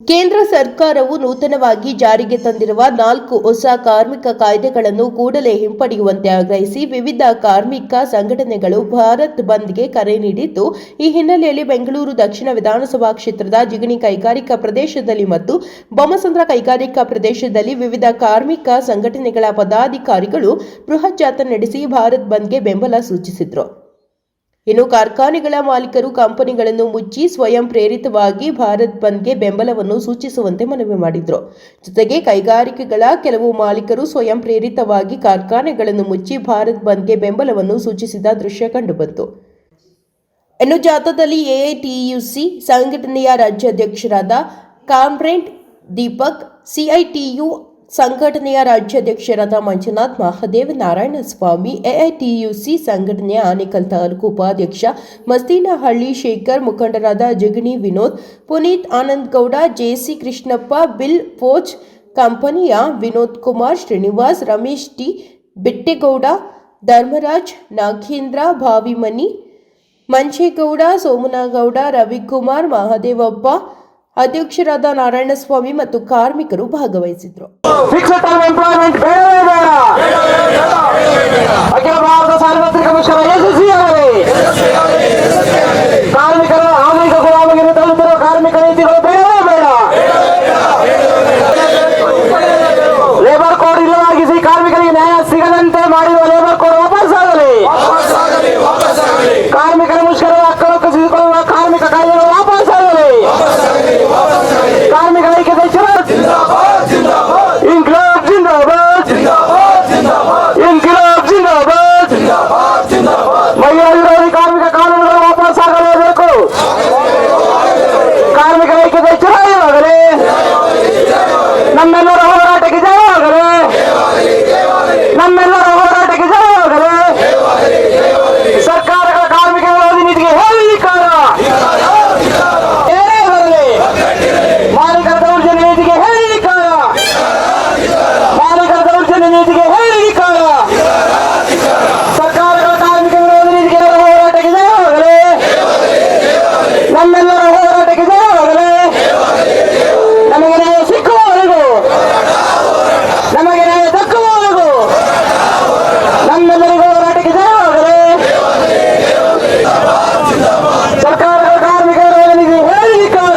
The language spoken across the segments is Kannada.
ಕೇಂದ್ರ ಸರ್ಕಾರವು ನೂತನವಾಗಿ ಜಾರಿಗೆ ತಂದಿರುವ 4 ಹೊಸ ಕಾರ್ಮಿಕ ಕಾಯ್ದೆಗಳನ್ನು ಕೂಡಲೇ ಹಿಂಪಡೆಯುವಂತೆ ಆಗ್ರಹಿಸಿ ವಿವಿಧ ಕಾರ್ಮಿಕ ಸಂಘಟನೆಗಳು ಭಾರತ್ ಬಂದ್ಗೆ ಕರೆ ನೀಡಿದ್ದು, ಈ ಹಿನ್ನೆಲೆಯಲ್ಲಿ ಬೆಂಗಳೂರು ದಕ್ಷಿಣ ವಿಧಾನಸಭಾ ಕ್ಷೇತ್ರದ ಜಿಗಣಿ ಕೈಗಾರಿಕಾ ಪ್ರದೇಶದಲ್ಲಿ ಮತ್ತು ಬೊಮ್ಮಸಂದ್ರ ಕೈಗಾರಿಕಾ ಪ್ರದೇಶದಲ್ಲಿ ವಿವಿಧ ಕಾರ್ಮಿಕ ಸಂಘಟನೆಗಳ ಪದಾಧಿಕಾರಿಗಳು ಬೃಹತ್ ಜಾಥಾ ನಡೆಸಿ ಭಾರತ್ ಬಂದ್ಗೆ ಬೆಂಬಲ ಸೂಚಿಸಿದರು. ಇನ್ನು ಕಾರ್ಖಾನೆಗಳ ಮಾಲೀಕರು ಕಂಪನಿಗಳನ್ನು ಮುಚ್ಚಿ ಸ್ವಯಂ ಪ್ರೇರಿತವಾಗಿ ಭಾರತ್ ಬಂದ್ಗೆ ಬೆಂಬಲವನ್ನು ಸೂಚಿಸುವಂತೆ ಮನವಿ ಮಾಡಿದರು. ಜೊತೆಗೆ ಕೈಗಾರಿಕೆಗಳ ಕೆಲವು ಮಾಲೀಕರು ಸ್ವಯಂ ಪ್ರೇರಿತವಾಗಿ ಕಾರ್ಖಾನೆಗಳನ್ನು ಮುಚ್ಚಿ ಭಾರತ್ ಬಂದ್ಗೆ ಬೆಂಬಲವನ್ನು ಸೂಚಿಸಿದ ದೃಶ್ಯ ಕಂಡುಬಂತು. ಇನ್ನು ಜಾಥಾದಲ್ಲಿ ಎಐಟಿಯುಸಿ ಸಂಘಟನೆಯ ರಾಜ್ಯಾಧ್ಯಕ್ಷರಾದ ಕಾಮ್ರೇಡ್ ದೀಪಕ್, ಸಿಐಟಿಯು ಸಂಘಟನೆಯ ರಾಜ್ಯಾಧ್ಯಕ್ಷರಾದ ಮಂಜುನಾಥ್, ಮಹದೇವ್, ನಾರಾಯಣಸ್ವಾಮಿ, ಎಐಟಿಯುಸಿ ಸಂಘಟನೆಯ ಆನೇಕಲ್ ತಾಲೂಕು ಉಪಾಧ್ಯಕ್ಷ ಮಸ್ತಿನಹಳ್ಳಿ ಶೇಖರ್, ಮುಖಂಡರಾದ Jigani Vinod, Puneeth, Anand Gowda, JC Krishnappa, bill pose ಕಂಪನಿಯ ವಿನೋದ್ ಕುಮಾರ್, ಶ್ರೀನಿವಾಸ್, ರಮೇಶ್ ಟಿ, ಬಿಟ್ಟೇಗೌಡ, ಧರ್ಮರಾಜ್, ನಾಗೇಂದ್ರ, ಭಾವಿಮನಿ, ಮಂಚೇಗೌಡ, ಸೋಮನಗೌಡ, ರವಿಕುಮಾರ್, ಮಹದೇವಪ್ಪ, ಅಧ್ಯಕ್ಷರಾದ ನಾರಾಯಣಸ್ವಾಮಿ ಮತ್ತು ಕಾರ್ಮಿಕರು ಭಾಗವಹಿಸಿದರು. ಅಖಿಲ ಭಾರತ ಸಾರ್ವತ್ರಿಕ ಮುಷ್ಕರ ಯಶಸ್ವಿಯಾಗಲಿ. ಕಾರ್ಮಿಕರ ಆಧುನಿಕ ಗುಲಾಮಗಿರಿ ತಲುಪಿರುವ ಕಾರ್ಮಿಕ ನೀತಿಗಳು ಬೇಡವೇ ಬೇಡ. ಲೇಬರ್ ಕೋಡ್ ಇಲ್ಲವಾಗಿಸಿ ಕಾರ್ಮಿಕರಿಗೆ ನ್ಯಾಯ ಸಿಗದಂತೆ ಮಾಡಿರುವ ಲೇಬರ್ ಕೋಡ್ ವಾಪಸ್ಸಾಗಲಿ. ಕಾರ್ಮಿಕರ ಮುಷ್ಕರದ ಹಕ್ಕನ್ನು ಕಸಿದುಕೊಳ್ಳುವ ಕಾರ್ಮಿಕ ಕಾಯ್ದೆಗಳು ವಾಪಸ್ಸಾಗಲಿ. ಕಾರ್ಮಿಕರ ಐಕ್ಯತೆ ಇನ್ಕ್ಲಾಬ್ ಜಿಂದಾಬಾದ್, ಇನ್ಕ್ಲಾಬ್ ಜಿಂದಾಬಾದ್. ಮಹಿಳಾ ವಿರೋಧಿ ಕಾರ್ಮಿಕ ಕಾನೂನುಗಳು ವಾಪಸ್ಸಾಗಲೇಬೇಕು. ಕಾರ್ಮಿಕರ ಐಕ್ಯತೆ ಜಯವಾಗಲಿ. ನಮ್ಮೆಲ್ಲರ ಹೋರಾಟಕ್ಕೆ ಜಯವಾಗಲಿ. ನಮ್ಮೆಲ್ಲರ ಹೋರಾಟಕ್ಕೆ ಜಯವಾಗಲಿ. ಸರ್ಕಾರಗಳ ಕಾರ್ಮಿಕ ವಿರೋಧಿ ನೀತಿಗೆ ಹೇಳಿಕಾರ ಏನೇ ಬರಲಿ. ಮಾಲೀಕರ ದೌರ್ಜನ್ಯ ನೀತಿಗೆ ಹೇಳಿಕಾರ. ಮಾಲೀಕರ ದೌರ್ಜನ್ಯ ನೀತಿಗೆ ಹೇಳಿಕಾರ. ಸರ್ಕಾರಗಳ ಕಾರ್ಮಿಕ ವಿರೋಧಿ ನೀತಿಗೆ ಹೋರಾಟಕ್ಕೆ ಜಯವಾಗಲಿ. ನಮ್ಮೆಲ್ಲರ ಹೋರಾಟಕ್ಕೆ ಜಯವಾಗಲಿ. ನಮಗೆ ನ್ಯಾಯ ಸಿಕ್ಕುವವರೆಗೂ, ನಮಗೆ ನ್ಯಾಯ ದಕ್ಕುವವರೆಗೂ ನಮ್ಮೆಲ್ಲರಿಗೂ ಹೋರಾಟಕ್ಕೆ ಜಯವಾಗಲಿ. ಸರ್ಕಾರಗಳ ಕಾರ್ಮಿಕ ವಿರೋಧಿ ನೀತಿಗೆ ಹೇಳಿಕಾರ.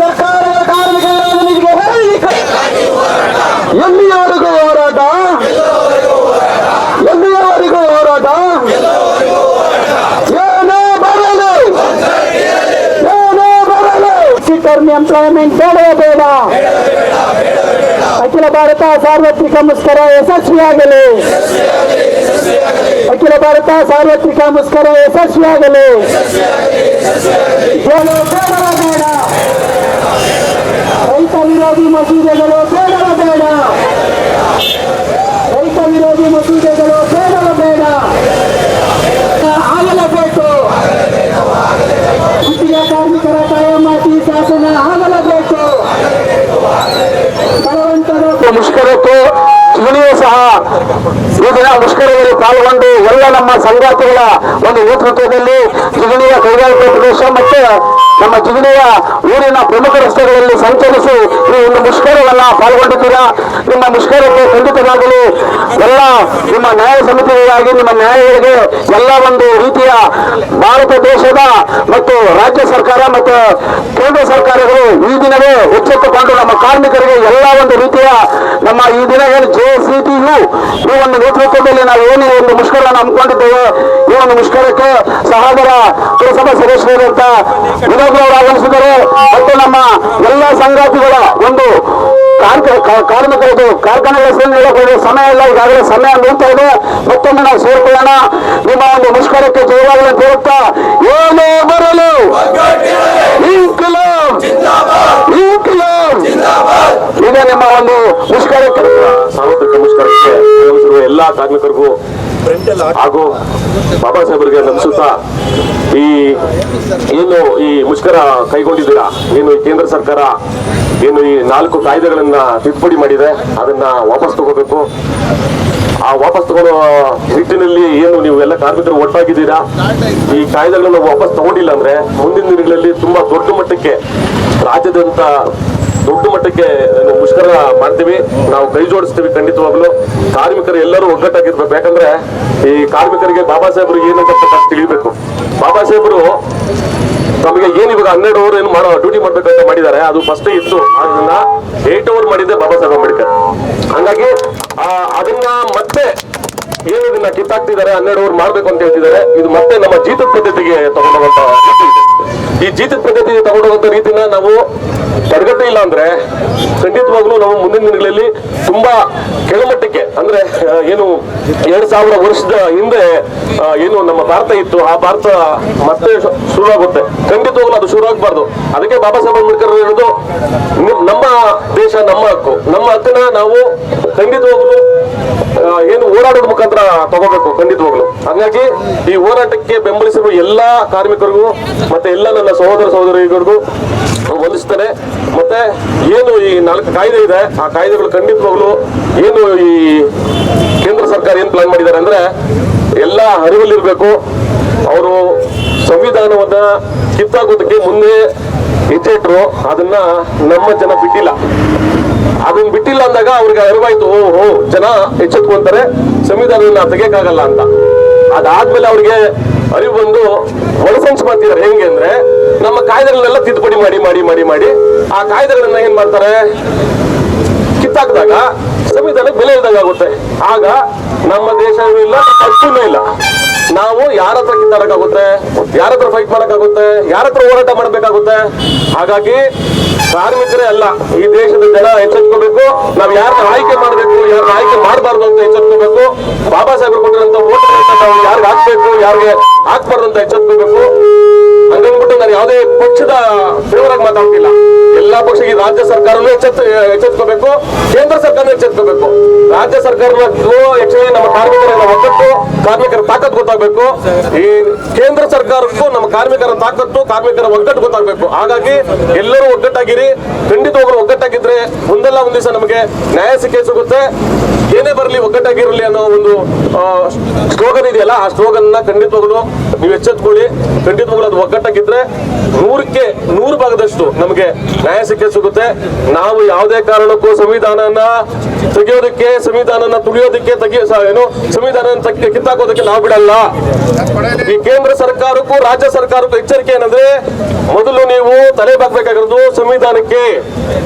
ಸರ್ಕಾರಗಳ ಕಾರ್ಮಿಕ ವಿರೋಧಿ ನೀತಿಗೆ ಹೇಳಿಕಾರ. ಎಲ್ಲಿಯವರೆಗೂ ಹೋರಾಟ, ಎಲ್ಲಿಯವರೆಗೂ ಹೋರಾಟ. ಏನೇ ಬರಲಿ, ಏನೇ ಬರಲಿ. ಟರ್ಮ್ ಎಂಪ್ಲಾಯ್ಮೆಂಟ್ ಬೇಡವೇ ಬೇಡ. ಅಖಿಲ ಭಾರತ ಸಾರ್ವತ್ರಿಕ ಮುಷ್ಕರ ಯಶಸ್ವಿಯಾಗಲಿ. ಅಖಿಲ ಭಾರತ ಸಾರ್ವತ್ರಿಕ ಮುಷ್ಕರ ಯಶಸ್ವಿಯಾಗಲಿ. ಬೇಡವೇ ಬೇಡ. ರೈತ ವಿರೋಧಿ ಮಸೂದೆಗಳು ಬೇಡವೇ ಬೇಡ. ರೈತ ವಿರೋಧಿ ಮಸೂದೆಗಳು ಬೇಡವೇ ಬೇಡ. ಆಗಲೇಬೇಕು. ಗುತ್ತಿಗೆ ಕಾರ್ಮಿಕರ ಕಾಯಮಾತಿ ಶಾಸನ ಆಗಲೇಬೇಕು. ಮುಷ್ಕರಕ್ಕೆ ಜಿಗಣಿಯೂ ಸಹ ಈ ದಿನ ಮುಷ್ಕರದಲ್ಲಿ ಪಾಲ್ಗೊಂಡು ಎಲ್ಲ ನಮ್ಮ ಸಂಗಾತಿಗಳ ಒಂದು ನೇತೃತ್ವದಲ್ಲಿ ಜಿಗಣಿಯ ಕೈಗಾರಿಕಾ ಪ್ರದೇಶ ಮತ್ತು ನಮ್ಮ ಜಿಗಣಿಯ ಊರಿನ ಪ್ರಮುಖ ರಸ್ತೆಗಳಲ್ಲಿ ಸಂಚರಿಸಿ ಈ ಒಂದು ಮುಷ್ಕರವನ್ನ ಪಾಲ್ಗೊಂಡಿದ್ದೀರಾ. ನಿಮ್ಮ ಮುಷ್ಕರಕ್ಕೆ ಖಂಡಿತವಾಗಲು ಎಲ್ಲ ನಿಮ್ಮ ನ್ಯಾಯ ಸಮಿತಿಗಳಿಗಾಗಿ ನಿಮ್ಮ ನ್ಯಾಯಗಳಿಗೆ ಎಲ್ಲ ಒಂದು ರೀತಿಯ ಭಾರತ ದೇಶದ ಮತ್ತು ರಾಜ್ಯ ಸರ್ಕಾರ ಮತ್ತು ಕೇಂದ್ರ ಸರ್ಕಾರಗಳು ಈ ದಿನವೇ ಎಚ್ಚೆತ್ತುಕೊಂಡು ನಮ್ಮ ಕಾರ್ಮಿಕರಿಗೆ ಎಲ್ಲ ಒಂದು ರೀತಿಯ ನಮ್ಮ ಈ ದಿನ ಏನು JCTU ಈ ಒಂದು ನೇತೃತ್ವದಲ್ಲಿ ನಾವು ಏನು ಒಂದು ಮುಷ್ಕರವನ್ನು ಹಮ್ಮಿಕೊಂಡಿದ್ದೇವೆ. ಈ ಒಂದು ಮುಷ್ಕರಕ್ಕೆ ಸಹೋದರ ಪುರಸಭಾ ಸದಸ್ಯರಾದಂತ ವಿನೋದ್ ಅವರು ಆಗಮಿಸಿದ್ದಾರೆ ಮತ್ತು ನಮ್ಮ ಎಲ್ಲ ಸಂಗಾತಿಗಳ ಒಂದು ಕಾರ್ಮಿಕರದು ಕಾರ್ಖಾನೆಗಳ ಸಮಯ ಇಲ್ಲ. ಈಗಾಗಲೇ ಸಮಯ ನಿಲ್ತಾ ಇದೆ. ಮತ್ತೊಮ್ಮೆ ನಾವು ಸೇರ್ಕೊಳ್ಳೋಣ. ನಿಮ್ಮ ಒಂದು ಮುಷ್ಕರಕ್ಕೆ ಜಯವಾಗಲಿ ಅಂತ ಹೇಳುತ್ತಾ ಏನೇ ಬರಲು ಇನ್ಕ್ಲಾಬ್ ಇನ್ಕ್ಲಾಬ್. ಈಗ ನಿಮ್ಮ ಒಂದು ಮುಷ್ಕರಕ್ಕೆ ಸಾರ್ವತ್ರಿಕ ಮುಷ್ಕರಕ್ಕೆ ಆಗಮಿಸಿರುವ ಎಲ್ಲ ಕಾರ್ಮಿಕರಿಗೂ ಹಾಗೂ ಬಾಬಾ ಸಾಹೇಬರಿಗೆ ನಮಿಸುತ್ತಾ ಈ ಮುಷ್ಕರ ಕೈಗೊಂಡಿದ್ದೀರಾ, ಏನು ಕೇಂದ್ರ ಸರ್ಕಾರ ಏನು ಈ 4 ಕಾಯ್ದೆಗಳನ್ನ ತಿದ್ದುಪಡಿ ಮಾಡಿದೆ ಅದನ್ನ ವಾಪಸ್ ತಗೋಬೇಕು. ಆ ವಾಪಸ್ ತಗೊಳ್ಳೋ ನಿಟ್ಟಿನಲ್ಲಿ ಏನು ನೀವು ಎಲ್ಲ ಕಾರ್ಮಿಕರು ಒಟ್ಟಾಗಿದ್ದೀರಾ, ಈ ಕಾಯ್ದೆಗಳನ್ನು ವಾಪಸ್ ತಗೊಂಡಿಲ್ಲ ಅಂದ್ರೆ ಮುಂದಿನ ದಿನಗಳಲ್ಲಿ ತುಂಬಾ ದೊಡ್ಡ ಮಟ್ಟಕ್ಕೆ ರಾಜ್ಯದಂತ ದೊಡ್ಡ ಮಟ್ಟಕ್ಕೆ ಮುಷ್ಕರ ಮಾಡ್ತೀವಿ, ನಾವು ಕೈ ಜೋಡಿಸ್ತೀವಿ. ಖಂಡಿತವಾಗ್ಲು ಕಾರ್ಮಿಕರು ಎಲ್ಲರೂ ಒಗ್ಗಟ್ಟಾಗಿರ್ಬೇಕು. ಯಾಕಂದ್ರೆ ಈ ಕಾರ್ಮಿಕರಿಗೆ ಬಾಬಾ ಸಾಹೇಬರು ಏನಂತ ತಿಳಿಬೇಕು. ಬಾಬಾ ಸಾಹೇಬರು ನಮಗೆ ಏನ್ ಇವಾಗ 12 ಅವರ್ ಏನು ಡ್ಯೂಟಿ ಮಾಡ್ಬೇಕಂತ ಮಾಡಿದ್ದಾರೆ, ಅದು ಫಸ್ಟ್ ಇತ್ತು. ಅದನ್ನ 8 ಅವರ್ ಮಾಡಿದ್ದೆ ಬಾಬಾ ಸಾಹೇಬ್ ಅಂಬೇಡ್ಕರ್. ಹಂಗಾಗಿ ಅದನ್ನ ಮತ್ತೆ ಏನು ಇದನ್ನ ಕಿತ್ತಾಕ್ತಿದ್ದಾರೆ, 12 ಅವರ್ ಮಾಡ್ಬೇಕು ಅಂತ ಹೇಳ್ತಿದ್ದಾರೆ. ಇದು ಮತ್ತೆ ನಮ್ಮ ಜೀತದ ಪದ್ಧತಿಗೆ ತಗೊಂಡೋಗುವಂತ ರೀತಿ ಇದೆ. ಈ ಜೀತದ ಪದ್ಧತಿಗೆ ತಗೊಂಡೋಗುವಂತ ರೀತಿನ ನಾವು ತಡೆಗಟ್ಟೆ ಇಲ್ಲ ಅಂದ್ರೆ ಖಂಡಿತವಾಗ್ಲೂ ನಾವು ಮುಂದಿನ ದಿನಗಳಲ್ಲಿ ತುಂಬಾ ಕೆಳಮಟ್ಟಕ್ಕೆ, ಅಂದ್ರೆ ಏನು 2000 ವರ್ಷದ ಹಿಂದೆ ಏನು ನಮ್ಮ ಭಾರತ ಇತ್ತು, ಆ ಭಾರತ ಮತ್ತೆ ಶುರುವಾಗುತ್ತೆ. ಖಂಡಿತವಾಗ್ಲೂ ಅದು ಶುರುವಾಗಬಾರ್ದು. ಅದಕ್ಕೆ ಬಾಬಾ ಸಾಹೇಬ್ ಅಂಬೇಡ್ಕರ್ ಹೇಳೋದು, ನಮ್ಮ ದೇಶ ನಮ್ಮ ಹಕ್ಕು, ನಮ್ಮ ಹಕ್ಕನ್ನ ನಾವು ಖಂಡಿತವಾಗ್ಲೂ ಏನು ಓಡಾಡೋದ ಮುಖಾಂತರ ತಗೋಬೇಕು ಖಂಡಿತವಾಗ್ಲು. ಹಾಗಾಗಿ ಈ ಹೋರಾಟಕ್ಕೆ ಬೆಂಬಲಿಸಿರುವ ಎಲ್ಲಾ ಕಾರ್ಮಿಕರಿಗೂ ಮತ್ತೆ ಎಲ್ಲ ನನ್ನ ಸಹೋದರ ಸಹೋದರಿಗಳಿಗೂ ವಂದಿಸ್ತಾರೆ. ಮತ್ತೆ ಏನು ಈ 4 ಕಾಯ್ದೆ ಇದೆ, ಆ ಕಾಯ್ದೆಗಳು ಖಂಡಿತವಾಗ್ಲು ಏನು ಈ ಕೇಂದ್ರ ಸರ್ಕಾರ ಏನ್ ಪ್ಲಾನ್ ಮಾಡಿದ್ದಾರೆ ಅಂದ್ರೆ ಎಲ್ಲ ಅರಿವಲ್ಲಿರ್ಬೇಕು. ಅವರು ಸಂವಿಧಾನವನ್ನ ಕಿತ್ತಾಕೋದಕ್ಕೆ ಮುಂದೆ ಹೆಜ್ಜೆ ಇಟ್ರು, ಅದನ್ನ ನಮ್ಮ ಜನ ಬಿಟ್ಟಿಲ್ಲ. ಅದನ್ನ ಬಿಟ್ಟಿಲ್ಲ ಅಂದಾಗ ಅವ್ರಿಗೆ ಅರಿವಾಯ್ತು, ಓಹೋ ಜನ ಎಚ್ಚೆತ್ಕೊಂತಾರೆ, ಸಂವಿಧಾನವನ್ನ ತೆಗಿಯಕ್ಕಾಗಲ್ಲ ಅಂತ. ಅದಾದ್ಮೇಲೆ ಅವ್ರಿಗೆ ಅರಿವು ಬಂದು ಒಳಸಂಚು ಮಾಡ್ತಿದ್ದಾರೆ. ಹೆಂಗೆ ಅಂದ್ರೆ ನಮ್ಮ ಕಾಯ್ದೆಗಳನ್ನೆಲ್ಲ ತಿದ್ದುಪಡಿ ಮಾಡಿ ಮಾಡಿ ಮಾಡಿ ಮಾಡಿ ಆ ಕಾಯ್ದೆಗಳನ್ನ ಏನ್ ಮಾಡ್ತಾರೆ, ಕಿತ್ತಾಕಿದಾಗ ಸಂವಿಧಾನಕ್ಕೆ ಬೆಲೆ ಇಲ್ದಂಗೆ ಆಗುತ್ತೆ. ಆಗ ನಮ್ಮ ದೇಶವೂ ಇಲ್ಲ, ಹಕ್ಕೂ ಇಲ್ಲ. ನಾವು ಯಾರ ಹತ್ರ ಕಿತ್ತಾಡಕ್ಕಾಗುತ್ತೆ, ಯಾರ ಹತ್ರ ಫೈಟ್ ಮಾಡಕ್ಕಾಗುತ್ತೆ, ಯಾರ ಹತ್ರ ಹೋರಾಟ ಮಾಡ್ಬೇಕಾಗುತ್ತೆ. ಹಾಗಾಗಿ ಕಾರ್ಮಿಕರೇ ಅಲ್ಲ, ಈ ದೇಶದ ಜನ ಎಚ್ಚೆತ್ಕೋಬೇಕು. ನಾವ್ ಯಾರನ್ನ ಆಯ್ಕೆ ಮಾಡ್ಬೇಕು, ಯಾರನ್ನ ಆಯ್ಕೆ ಮಾಡಬಾರ್ದು ಅಂತ ಎಚ್ಚೆತ್ಕೋಬೇಕು. ಬಾಬಾ ಸಾಹೇಬರು ಕೊಟ್ಟಿರೋಂಥ ಓಟನ್ನ ನಾವು ಯಾರಿಗೆ ಹಾಕ್ಬೇಕು, ಯಾರಿಗೆ ಹಾಕ್ಬಾರ್ದು ಅಂತ ಎಚ್ಚೆತ್ಕೋಬೇಕು. ಹಂಗಂದ್ಬಿಟ್ಟು ನಾನು ಯಾವುದೇ ಪಕ್ಷದ ಫೇವರ್ ಆಗಿ ಮಾತಾಡ್ತಿಲ್ಲ. ಎಲ್ಲಾ ಪಕ್ಷ, ಈ ರಾಜ್ಯ ಸರ್ಕಾರನೂ ಎಚ್ಚೆತ್ಕೋಬೇಕು, ಕೇಂದ್ರ ಸರ್ಕಾರ ಎಚ್ಚೆತ್ಕೋಬೇಕು. ರಾಜ್ಯ ಸರ್ಕಾರಕ್ಕೂ ಆಕ್ಚುಲಿ ನಮ್ಮ ಕಾರ್ಮಿಕರ ಒಗ್ಗಟ್ಟು, ಕಾರ್ಮಿಕರ ತಾಕತ್ ಗೊತ್ತಾಗಬೇಕು. ಈ ಕೇಂದ್ರ ಸರ್ಕಾರಕ್ಕೂ ನಮ್ಮ ಕಾರ್ಮಿಕರ ತಾಕತ್ತು, ಕಾರ್ಮಿಕರ ಒಗ್ಗಟ್ಟು ಗೊತ್ತಾಗಬೇಕು. ಹಾಗಾಗಿ ಎಲ್ಲರೂ ಒಗ್ಗಟ್ಟಾಗಿರಿ. ಖಂಡಿತವಾಗ್ಲೂ ಒಗ್ಗಟ್ಟಾಗಿದ್ರೆ ಒಂದಲ್ಲ ಒಂದ್ ದಿವಸ ನಮಗೆ ನ್ಯಾಯ ಸಿಗುತ್ತೆ. ಏನೇ ಬರಲಿ ಒಗ್ಗಟ್ಟಾಗಿರಲಿ ಅನ್ನೋ ಒಂದು ಸ್ಲೋಗನ್ ಇದೆಯಲ್ಲ, ಆ ಸ್ಲೋಗನ್ ಖಂಡಿತವಾಗ್ಲು ನೀವು ಎಚ್ಚೆತ್ಕೊಳ್ಳಿ. ಖಂಡಿತವಾಗ್ಲು ಅದು ಒಗ್ಗಟ್ಟಾಗಿದ್ರೆ 100ಕ್ಕೆ 100 ಭಾಗದಷ್ಟು ನಮಗೆ ನ್ಯಾಯ ಸಿಗುತ್ತೆ. ನಾವು ಯಾವುದೇ ಕಾರಣಕ್ಕೂ ಸಂವಿಧಾನನ ತೆಗೆಯೋದಕ್ಕೆ, ಸಂವಿಧಾನನ ತುಳಿಯೋದಕ್ಕೆ, ಏನು ಸಂವಿಧಾನ ಕಿತ್ತಾಕೋದಕ್ಕೆ ನಾವು ಬಿಡಲ್ಲ. ಈ ಕೇಂದ್ರ ಸರ್ಕಾರಕ್ಕೂ ರಾಜ್ಯ ಸರ್ಕಾರಕ್ಕೂ ಎಚ್ಚರಿಕೆ ಏನಂದ್ರೆ, ಮೊದಲು ನೀವು ತಲೆ ಬಾಗಬೇಕಾಗಿರೋದು ಸಂವಿಧಾನಕ್ಕೆ.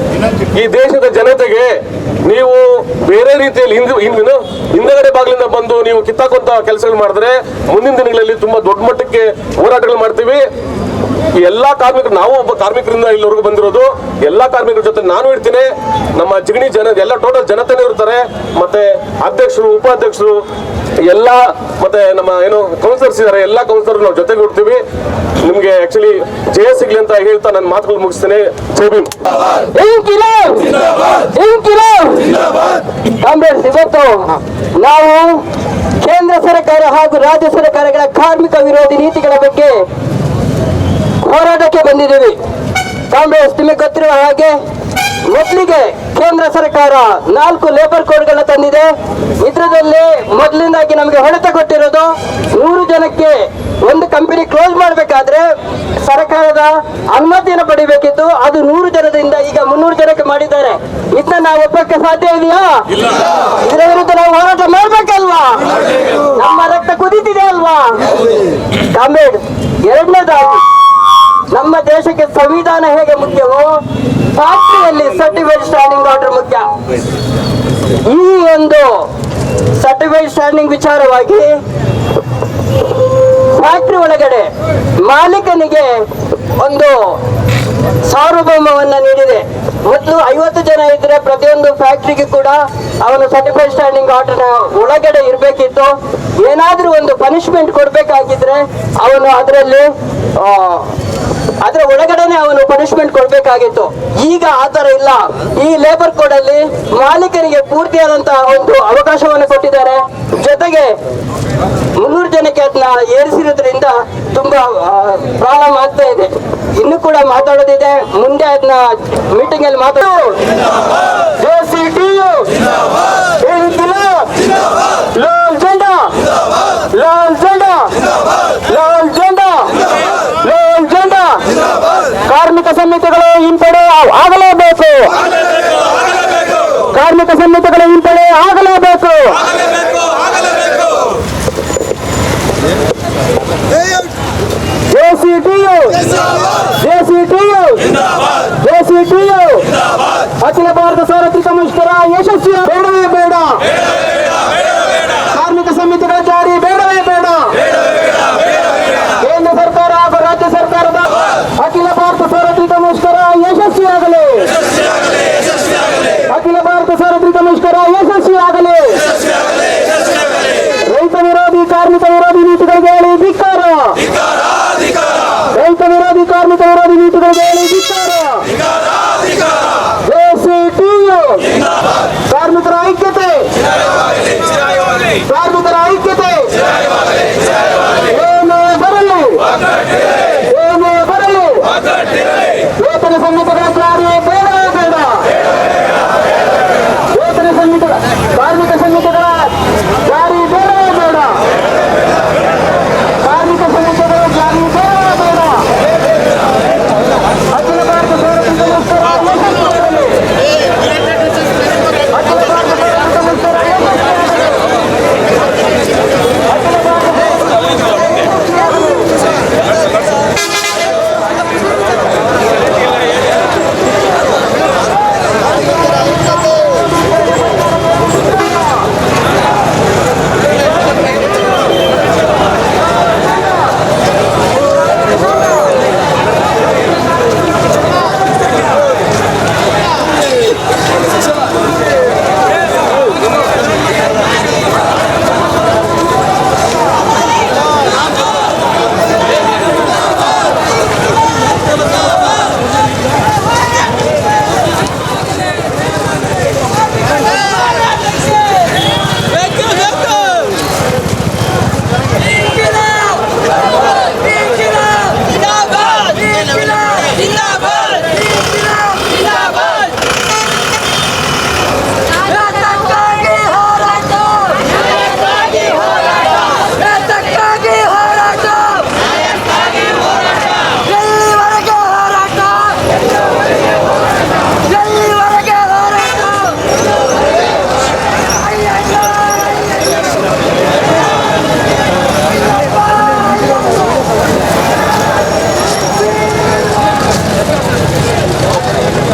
ಈ ದೇಶದ ಜನತೆಗೆ ನೀವು ಬೇರೆ ರೀತಿಯಲ್ಲಿ ಹಿಂದಗಡೆ ಬಾಗಿಲಿಂದ ಬಂದು ನೀವು ಕಿತ್ತಾಕುವಂತ ಕೆಲಸಗಳು ಮಾಡಿದ್ರೆ ಮುಂದಿನ ದಿನಗಳಲ್ಲಿ ತುಂಬಾ ದೊಡ್ಡ ಮಟ್ಟಕ್ಕೆ ಹೋರಾಟಗಳು ಮಾಡ್ತೀವಿ. ಎಲ್ಲಾ ಕಾರ್ಮಿಕರು, ನಾವು ಒಬ್ಬ ಕಾರ್ಮಿಕರಿಂದ ಇಲ್ಲಿವರೆಗೂ ಬಂದಿರೋದು, ಎಲ್ಲಾ ಕಾರ್ಮಿಕರ ಜೊತೆ ನಾನು ಇರ್ತೀನಿ. ನಮ್ಮ ಜಿಗಣಿ ಜನ ಎಲ್ಲ ಟೋಟಲ್ ಜನತೆನೇ ಇರ್ತಾರೆ. ಮತ್ತೆ ಅಧ್ಯಕ್ಷರು, ಉಪಾಧ್ಯಕ್ಷರು ಎಲ್ಲ, ಮತ್ತೆ ನಮ್ಮ ಏನು ಕೌನ್ಸಿಲರ್ಸ್ ಇದ್ದಾರೆ, ಎಲ್ಲಾ ಕೌನ್ಸಿಲರ್ ನಾವು ಜೊತೆಗೆ ಇರ್ತೀವಿ. ನಿಮ್ಗೆ ಆಕ್ಚುಲಿ ಜಯ ಸಿಗ್ಲಿ ಅಂತ ಹೇಳ್ತಾ ನನ್ನ ಮಾತುಗಳು ಮುಗಿಸ್ತೇನೆ. ಜೈ ಭೀಮ್. ಕಾಂಗ್ರೆಸ್ ಇವತ್ತು ನಾವು ಕೇಂದ್ರ ಸರ್ಕಾರ ಹಾಗೂ ರಾಜ್ಯ ಸರ್ಕಾರಗಳ ಕಾರ್ಮಿಕ ವಿರೋಧಿ ನೀತಿಗಳ ಬಗ್ಗೆ ಹೋರಾಟಕ್ಕೆ ಬಂದಿದ್ದೀವಿ. ಕಾಂಗ್ರೆಸ್ ನಿಮಗೆ ಗೊತ್ತಿರುವ ಹಾಗೆ ಮೊದಲಿಗೆ ಕೇಂದ್ರ ಸರ್ಕಾರ 4 ಲೇಬರ್ ಕೋಡ್ಗಳನ್ನ ತಂದಿದೆ. ಇದರಲ್ಲಿ ಮೊದಲಿಂದಾಗಿ ನಮಗೆ ಹೊಡೆತ ಕೊಟ್ಟಿರೋದು 100 ಜನಕ್ಕೆ ಒಂದು ಕಂಪನಿ ಕ್ಲೋಸ್ ಮಾಡಬೇಕಾದ್ರೆ ಸರ್ಕಾರದ ಅನುಮತಿಯನ್ನು ಪಡಿಬೇಕಿತ್ತು. ಅದು 100 ಜನದಿಂದ ಈಗ 300 ಜನಕ್ಕೆ ಮಾಡಿದ್ದಾರೆ. ಇದನ್ನ ನಾವು ಒಪ್ಪಕ್ಕೆ ಸಾಧ್ಯ ಇದೆಯಾ? ಇದರ ವಿರುದ್ಧ ನಾವು ಹೋರಾಟ ಮಾಡ್ಬೇಕಲ್ವಾ? ನಮ್ಮ ರಕ್ತ ಕುದೀತಿದೆ ಅಲ್ವಾ? ಕಾಮ್ರೇಡ್, ಎರಡನೇದಾಗಿ ನಮ್ಮ ದೇಶಕ್ಕೆ ಸಂವಿಧಾನ ಹೇಗೆ ಮುಖ್ಯವೋ, ಫ್ಯಾಕ್ಟರಿಯಲ್ಲಿ ಸರ್ಟಿಫೈಡ್ ಸ್ಟ್ಯಾಂಡಿಂಗ್ ಆರ್ಡರ್ ಮುಖ್ಯ. ಈ ಒಂದು ಸರ್ಟಿಫೈಡ್ ಸ್ಟ್ಯಾಂಡಿಂಗ್ ವಿಚಾರವಾಗಿ ಫ್ಯಾಕ್ಟರಿ ಒಳಗಡೆ ಮಾಲೀಕನಿಗೆ ಒಂದು ಸಾರ್ವಭೌಮವನ್ನ ನೀಡಿದೆ. ಮೊದಲು 50 ಜನ ಇದ್ರೆ ಪ್ರತಿಯೊಂದು ಫ್ಯಾಕ್ಟರಿಗೆ ಕೂಡ ಅವನು ಸರ್ಟಿಫೈಡ್ ಸ್ಟ್ಯಾಂಡಿಂಗ್ ಆರ್ಡರ್ ಒಳಗಡೆ ಇರಬೇಕಿತ್ತು. ಏನಾದ್ರೂ ಒಂದು ಪನಿಷ್ಮೆಂಟ್ ಕೊಡ್ಬೇಕಾಗಿದ್ರೆ ಅವನು ಅದರ ಒಳಗಡೆನೆ ಅವನು ಪನಿಷ್ಮೆಂಟ್ ಕೊಡ್ಬೇಕಾಗಿತ್ತು. ಈಗ ಆತರ ಇಲ್ಲ. ಈ ಲೇಬರ್ ಕೋಡ್ ಅಲ್ಲಿ ಮಾಲೀಕರಿಗೆ ಪೂರ್ತಿಯಾದಂತಹ ಒಂದು ಅವಕಾಶವನ್ನು ಕೊಟ್ಟಿದ್ದಾರೆ. ಜೊತೆಗೆ 300 ಜನಕ್ಕೆ ಅದನ್ನ ಏರಿಸಿರೋದ್ರಿಂದ ತುಂಬಾ ಪ್ರಾಬ್ಲಮ್ ಆಗ್ತಾ ಇದೆ. ಇನ್ನು ಕೂಡ ಮಾತಾಡೋದಿದೆ, ಮುಂದೆ ಅದನ್ನ ಮೀಟಿಂಗ್ ಅಲ್ಲಿ ಮಾತಾಡೋದು. ಕಾರ್ಮಿಕ ಸಮಿತಿಗಳು ಹಿಂಪಡೆ ಆಗಲೇಬೇಕು. ಕಾರ್ಮಿಕ ಸಮಿತಿಗಳ ಹಿಂಪಡೆ ಆಗಲೇಬೇಕು. JCTU ಅಖಿಲ ಭಾರತ ಸಾರ್ವತ್ರಿಕ ಮುಷ್ಕರ ಯಶಸ್ವಿ ಬೇಡವೇ ಬೇಡ. ಕಾರ್ಮಿಕ ಸಮಿತಿಗಳ ಜಾರಿ ಬೇಡವೇ ಬೇಡ. ಕೇಂದ್ರ ಸರ್ಕಾರ ಹಾಗೂ ರಾಜ್ಯ ಸರ್ಕಾರದ ಅಖಿಲ ಭಾರತ ಸಾರ್ವತ್ರಿಕ ಮುಷ್ಕರ ಯಶಸ್ವಿಯಾಗಲಿ. ಅಖಿಲ ಭಾರತ ಸಾರ್ವತ್ರಿಕ ಮುಷ್ಕರ ಯಶಸ್ವಿಯಾಗಲಿ. ರೈತ ವಿರೋಧಿ ಕಾರ್ಮಿಕ ವಿರೋಧಿ ನೀತಿಗಳಿಗೆ ಹೇಳಿ ಧಿಕ್ಕಾರ. ರೈತ ವಿರೋಧಿ ಕಾರ್ಮಿಕ ವಿರೋಧಿ ನೀತಿಗಳಿಗೆ ಹೇಳಿ ಧಿಕ್ಕಾರ. JCTU ಕಾರ್ಮಿಕರ ಐಕ್ಯತೆ.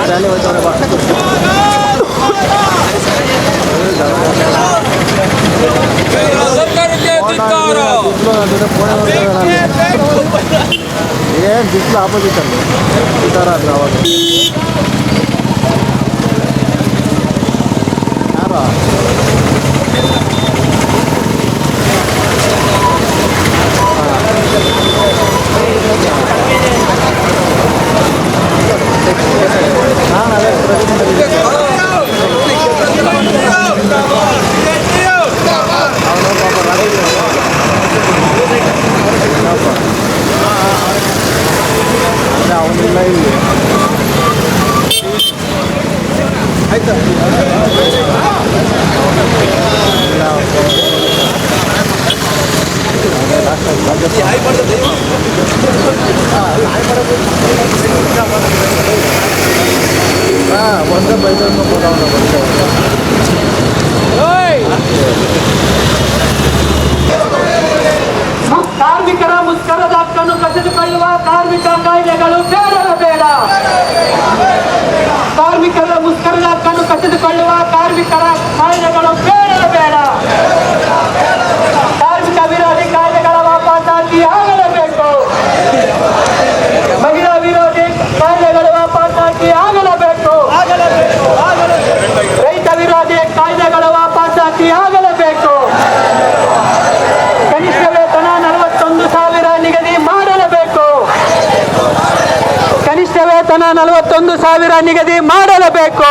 ಶಾಲೆ ಹೋಯ್ತವ್ರೆ ಬಾ ಏನು ಬಿಸಿಲು ಆಪೋಸಿಟ್ ಅಲ್ಲಿ ಈ ಥರ ಅಲ್ಲ ಅವಾಗ ಯಾರು ನಾನು ಅದೇ ಅವನಿಲ್ಲ ಇಲ್ಲಿ ಆಯ್ತಾ ಒಂದೇ ಬೈದನ್ನು ಕೊಡೋಣ ಕಾರ್ಮಿಕರ ಮುಷ್ಕರದ ಹಕ್ಕನ್ನು ಕಸಿದುಕೊಳ್ಳುವ ಕಾರ್ಮಿಕ ಕಾಯ್ದೆಗಳು ಬೇಡವೇ ಬೇಡ. ಕಾರ್ಮಿಕರ ಮುಷ್ಕರದ ಹಕ್ಕನ್ನು ಕಸಿದುಕೊಳ್ಳುವ ಕಾರ್ಮಿಕರ ಕಾಯ್ದೆಗಳು ಬೇಡವೇ ಬೇಡ. ಕಾರ್ಮಿಕ ವಿರೋಧಿ ಕಾಯ್ದೆಗಳ ವಾಪಸಾತಿ ಆಗಲೇಬೇಕು. ಮಹಿಳಾ ವಿರೋಧಿ ಕಾಯ್ದೆಗಳು ವಾಪಸಾತಿ ಆಗಲೇಬೇಕು. ರೈತ ವಿರೋಧಿ ಕಾಯ್ದೆಗಳ ವಾಪಸಾತಿ ಆಗಲೇಬೇಕು. ಕನಿಷ್ಠ ವೇತನ 41,000 ನಿಗದಿ ಮಾಡಲೇಬೇಕು. ಕನಿಷ್ಠ ವೇತನ 41,000 ನಿಗದಿ ಮಾಡಲೇಬೇಕು.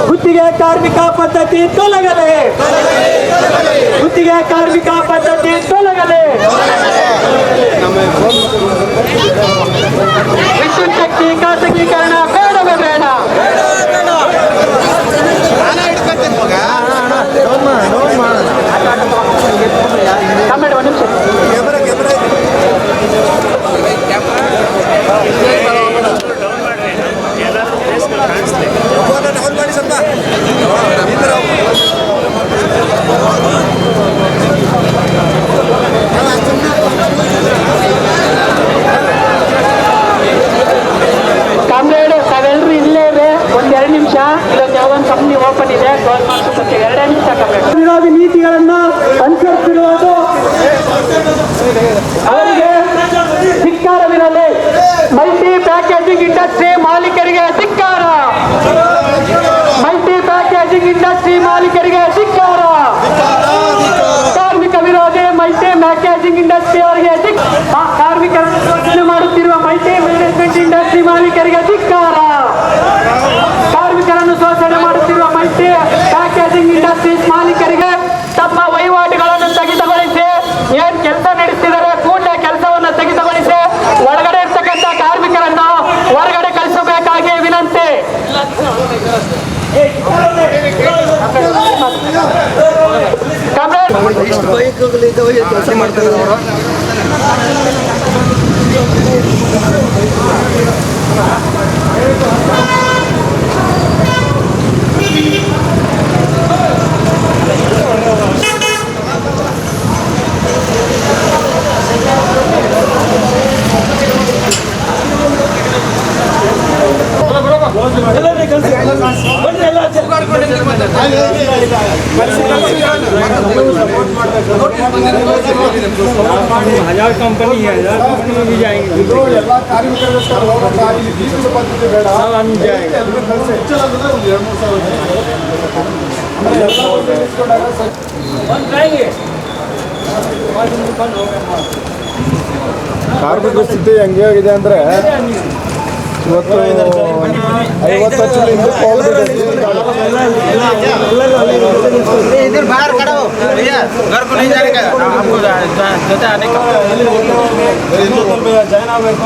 ಗುತ್ತಿಗೆ ಕಾರ್ಮಿಕ ಪದ್ಧತಿ ತೊಲಗಲಿ. ಗುತ್ತಿಗೆ ಕಾರ್ಮಿಕ ಪದ್ಧತಿ ತೊಲಗಲಿ. ವಿದ್ಯುತ್ ಶಕ್ತಿ ಖಾಸಗೀಕರಣ ಬೇಡವೇ ಬೇಡ. ಕನ್ನಡ ಒಂದು ನಿಮಿಷ. ಕಾಮ್ರೇಡ್ ತಾವೆಲ್ಲರೂ ಇಲ್ಲೇ ಇದೆ. ಒಂದೆರಡು ನಿಮಿಷ. ಇಲ್ಲೊಂದು ಯಾವೊಂದು ಕಂಪ್ನಿ ಓಪನ್ ಇದೆ, ಕ್ಲೋಸ್ ಮಾಡಿಸುತ್ತೆ. 2 ನಿಮಿಷ ಕಾಮ್ರೇಡ್. ವಿರೋಧಿ ನೀತಿಗಳನ್ನ ಅನುಸರಿಸಿರುವುದು ಅವರಿಗೆ ಧಿಕ್ಕಾರವಿರಲಿ. ಮಲ್ಟಿ ಪ್ಯಾಕೇಜಿಂಗ್ ಇಂಡಸ್ಟ್ರಿ ಮಾಲೀಕರಿಗೆ ಧಿಕ್ಕಾರ. ಮಲ್ಟಿ ಪ್ಯಾಕೇಜಿಂಗ್ ಇಂಡಸ್ಟ್ರಿ ಮಾಲೀಕರಿಗೆ ಧಿಕ್ಕಾರ. ಕಾರ್ಮಿಕ ವಿರೋಧಿ ಮಲ್ಟಿ ಪ್ಯಾಕೇಜಿಂಗ್ ಇಂಡಸ್ಟ್ರಿ ಅವರಿಗೆ ಕಾರ್ಮಿಕರನ್ನು ಶೋಷಣೆ ಮಾಡುತ್ತಿರುವ ಮಲ್ಟಿ ಮ್ಯಾನೇಜ್ಮೆಂಟ್ ಇಂಡಸ್ಟ್ರಿ ಮಾಲೀಕರಿಗೆ ಧಿಕ್ಕಾರ. ಕಾರ್ಮಿಕರನ್ನು ಶೋಷಣೆ ಮಾಡುತ್ತಿರುವ ಮಲ್ಟಿ ಪ್ಯಾಕೇಜಿಂಗ್ ಇಂಡಸ್ಟ್ರೀಸ್ ಮಾಲೀಕರಿಗೆ ತಮ್ಮ ವಹಿವಾಟುಗಳನ್ನು ಸ್ಥಗಿತಗೊಳಿಸಿ, ಏನ್ ಕೆಲಸ ನಡೆಸ್ತಿದ್ದಾರೆ ಕೂಡಲೇ ಕೆಲಸವನ್ನು ಸ್ಥಗಿತಗೊಳಿಸಿ, ಒಳಗಡೆ ಇರ್ತಕ್ಕಂಥ ಕಾರ್ಮಿಕರನ್ನು ಹೊರಗಡೆ ಕಳಿಸಬೇಕಾಗಿ ವಿನಂತಿ. ಕೆಲಸ ಮಾಡ್ತಾರೆ ಅವರು. हजार कंपनी है, 1000 कंपनी में भी जाएंगे. ಎಲ್ಲ ಕಾರ್ಮಿಕರಿಗೋಸ್ಕರ ಹೋಗೋಣ. ಇಲ್ಲಿ ಬೀಜದ ಪದ್ಧತಿ ಬೇಡ. सब हम जाएंगे. ಕಾರ್ಮಿಕ ಸ್ಥಿತಿ ಹೆಂಗೆ ಆಗಿದೆ ಅಂದರೆ ಇವತ್ತು 50 ವರ್ಷದ ಹಿಂದಕ್ಕೆ ಹೋಗ್ಬಿಟ್ಟಿದೆ. इधर बाहर खड़ा हो भैया, घर को नहीं जाने का आपको जैसे आने का ಜಾಯ್ನ್ ಆಗಬೇಕು.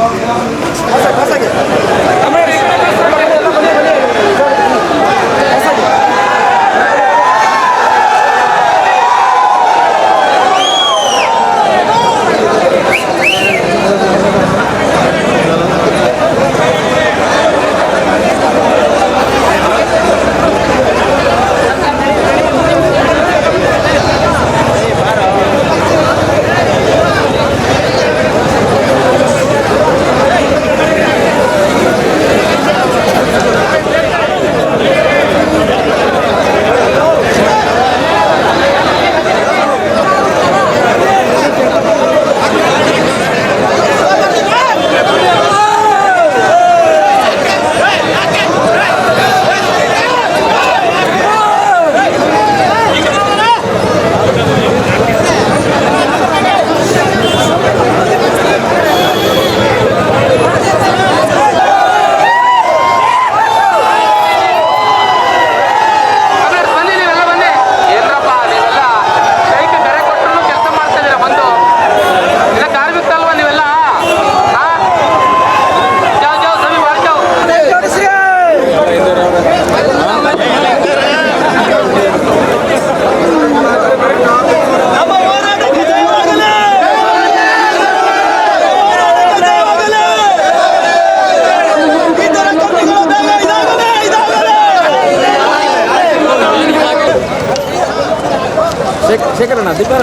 ಶೇಖರಣ್ಣ ಅಧಿಕಾರ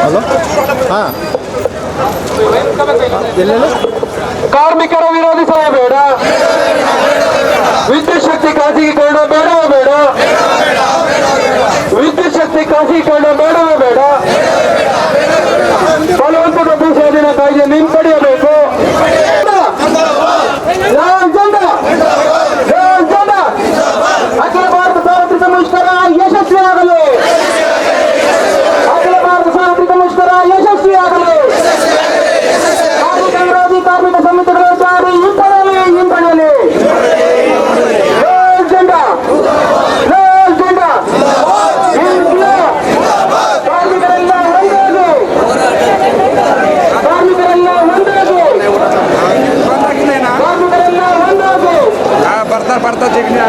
ಹಲೋ ಹಾಂ ಎಲ್ಲೆಲ್ಲ ಕಾರ್ಮಿಕರ ವಿರೋಧಿಸಲೇಬೇಡ, ವಿದ್ಯುತ್ ಶಕ್ತಿ ಖಾಸಗೀಕರಣ ಬೇಡವೇ ಬೇಡ, ವಿದ್ಯುತ್ ಶಕ್ತಿ ಖಾಸಗೀಕರಣ ಬೇಡವೇ ಬೇಡ, ಬಲವಂತದ ಭೂ ಸ್ವಾಧೀನ ಕಾಯ್ದೆ ಹಿಂಪಡೆಯಬೇಕು. ಅಖಿಲ ಭಾರತ ಸಾರ್ವತ್ರಿಕ ಮುಷ್ಕರ ಯಶಸ್ವಿಯಾಗಲು, ಅಖಿಲ ಭಾರತ ಸಾರ್ವತ್ರಿಕ ಮುಷ್ಕರ ಯಶಸ್ವಿಯಾಗಲು, ಕಾರ್ಮಿಕ ವಿರೋಧಿ ಕಾರ್ಮಿಕ ಸಮಿತಿಗಳ ಜಾರಿ ಹಿಂಪಡೆಯಲಿ. ಕಾರ್ಮಿಕರೆಲ್ಲ ಒಂದಾಗಿ ಬರ್ತಾ ಜಿಗ್ನಿ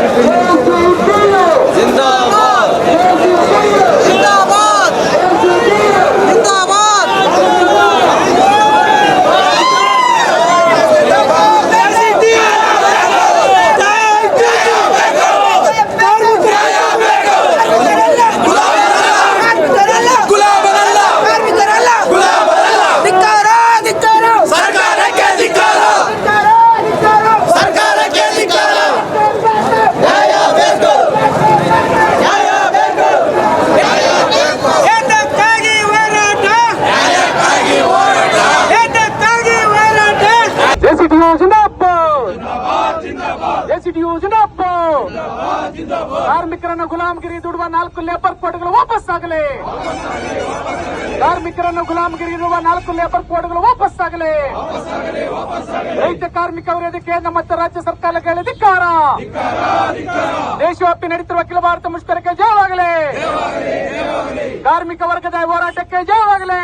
ಕಾರ್ಮಿಕರನ್ನು ಗುಲಾಮಗಿರಿ ದುಡುವ 4 ಲೇಬರ್ ಕೋಡ್ಗಳು ವಾಪಸ್ಸಾಗಲಿ. ಕಾರ್ಮಿಕರನ್ನು ಗುಲಾಮಗಿರಿ ದುಡುವ 4 ಲೇಬರ್ ಕೋಡ್ಗಳು ವಾಪಸ್ಸಾಗಲಿ. ರೈತ ಕಾರ್ಮಿಕ ವಿರೋಧಿ ಕೇಂದ್ರ ಮತ್ತು ರಾಜ್ಯ ಸರ್ಕಾರಗಳ ಧಿಕ್ಕಾರ. ದೇಶವ್ಯಾಪಿ ನಡೀತಿರುವ ಅಖಿಲ ಭಾರತ ಮುಷ್ಕರಕ್ಕೆ ಜಯವಾಗಲಿ. ಕಾರ್ಮಿಕ ವರ್ಗದ ಹೋರಾಟಕ್ಕೆ ಜಯವಾಗಲಿ.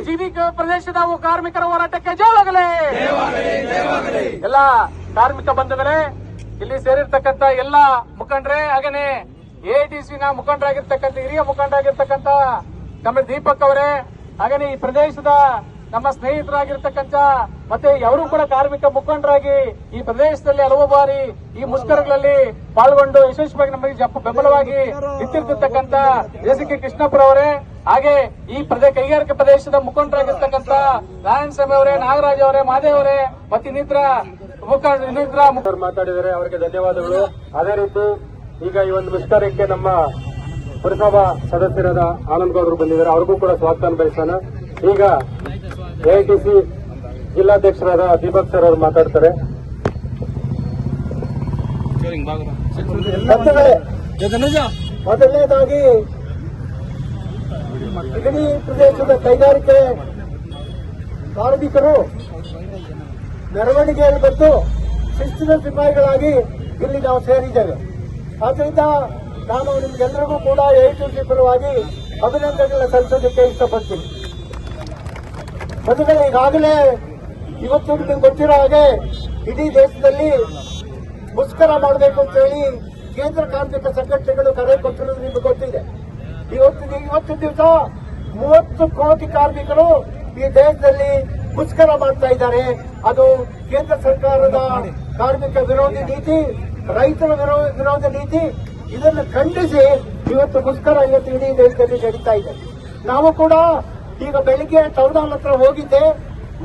ಜೀವಿಕ ಪ್ರದೇಶದ ಕಾರ್ಮಿಕರ ಹೋರಾಟಕ್ಕೆ ಜಯವಾಗಲಿ. ಎಲ್ಲ ಕಾರ್ಮಿಕ ಬಂಧುಗಳೇ, ಇಲ್ಲಿ ಸೇರಿರ್ತಕ್ಕಂಥ ಎಲ್ಲ ಮುಖಂಡರೇ, ಹಾಗೇನೆ ಎಐಟಿಸಿನ ಮುಖಂಡರಾಗಿರ್ತಕ್ಕಂಥ ಹಿರಿಯ ಮುಖಂಡರಾಗಿರ್ತಕ್ಕಂಥ ನಮ್ಮ ದೀಪಕ್ ಅವರೇ, ಹಾಗೇನೆ ಈ ಪ್ರದೇಶದ ನಮ್ಮ ಸ್ನೇಹಿತರಾಗಿರ್ತಕ್ಕಂಥ ಮತ್ತೆ ಅವರು ಕೂಡ ಕಾರ್ಮಿಕ ಮುಖಂಡರಾಗಿ ಈ ಪ್ರದೇಶದಲ್ಲಿ ಹಲವು ಬಾರಿ ಈ ಮುಷ್ಕರಗಳಲ್ಲಿ ಪಾಲ್ಗೊಂಡು ಯಶಸ್ವಿಯಾಗಿ ನಮಗೆ ಬೆಂಬಲವಾಗಿ ನಿಂತಿರ್ತಕ್ಕಂಥ ಎಸ್.ಕೆ. ಕೃಷ್ಣಪ್ಪರ ಅವರೇ, ಹಾಗೆ ಈ ಕೈಗಾರಿಕಾ ಪ್ರದೇಶದ ಮುಖಂಡರಾಗಿರ್ತಕ್ಕಂಥ ನಾರಾಯಣ ಸ್ವಾಮಿ ಅವರೇ, ನಾಗರಾಜ್ ಅವರೇ, ಮಾದೇವ್ ಅವರೇ ಮತ್ತೆ ಇನ್ನಿತರ ಮಾತಾಡಿದರೆ ಅವರಿಗೆ ಧನ್ಯವಾದಗಳು. ಅದೇ ರೀತಿ ಈಗ ಈ ಒಂದು ಮುಷ್ಕರಕ್ಕೆ ನಮ್ಮ ಪುರಸಭಾ ಸದಸ್ಯರಾದ ಆನಂದ್ ಗೌಡರು ಬಂದಿದ್ದಾರೆ, ಅವ್ರಿಗೂ ಕೂಡ ಸ್ವಾಗತ ಬಯಸೋಣ. ಈಗ ಎಐಟಿಸಿ ಜಿಲ್ಲಾಧ್ಯಕ್ಷರಾದ ದೀಪಕ್ ಸರ್ ಅವರು ಮಾತಾಡ್ತಾರೆ. ಮೊದಲನೇದಾಗಿ ಇಡೀ ಪ್ರದೇಶದ ಕೈಗಾರಿಕೆ ಕಾರ್ಮಿಕರು ಮೆರವಣಿಗೆಯಲ್ಲಿ ಬಂದು ಶಿಸ್ತಿನ ಸಿಪಾಯಿಗಳಾಗಿ ಇಲ್ಲಿ ನಾವು ಸೇರಿದ್ದೇವೆ. ಆದ್ದರಿಂದ ನಾನು ನಿಮ್ಗೆಲ್ಲರಿಗೂ ಕೂಡ ಎಐಟಿಸಿ ಪರವಾಗಿ ಅಭಿನಂದನೆಗಳನ್ನು ಸಲ್ಲಿಸೋದಕ್ಕೆ ಇಷ್ಟಪಡ್ತೀನಿ. ಬಂಧುಗಳೇ, ಈಗಾಗಲೇ ಇವತ್ತು ನಿಮಗೆ ಗೊತ್ತಿರೋ ಹಾಗೆ ಇಡೀ ದೇಶದಲ್ಲಿ ಮುಷ್ಕರ ಮಾಡಬೇಕು ಅಂತ ಹೇಳಿ ಕೇಂದ್ರ ಕಾರ್ಮಿಕ ಸಂಘಟನೆಗಳು ಕರೆ ಕೊಟ್ಟಿರೋದು ನಿಮಗೆ ಗೊತ್ತಿದೆ. ಇವತ್ತು ದಿವಸ 30 ಕೋಟಿ ಕಾರ್ಮಿಕರು ಈ ದೇಶದಲ್ಲಿ ಮುಷ್ಕರ ಮಾಡ್ತಾ ಇದ್ದಾರೆ. ಅದು ಕೇಂದ್ರ ಸರ್ಕಾರದ ಕಾರ್ಮಿಕ ವಿರೋಧಿ ನೀತಿ, ರೈತರ ವಿರೋಧ ನೀತಿ. ಇದನ್ನು ಖಂಡಿಸಿ ಇವತ್ತು ಮುಷ್ಕರ ಇವತ್ತು ಇಡೀ ದೇಶದಲ್ಲಿ ನಡೀತಾ ಇದೆ. ನಾವು ಕೂಡ ಈಗ ಬೆಳಿಗ್ಗೆ ಟೌನ್ ಹಾಲ್ ಹತ್ರ ಹೋಗಿದ್ದೆ.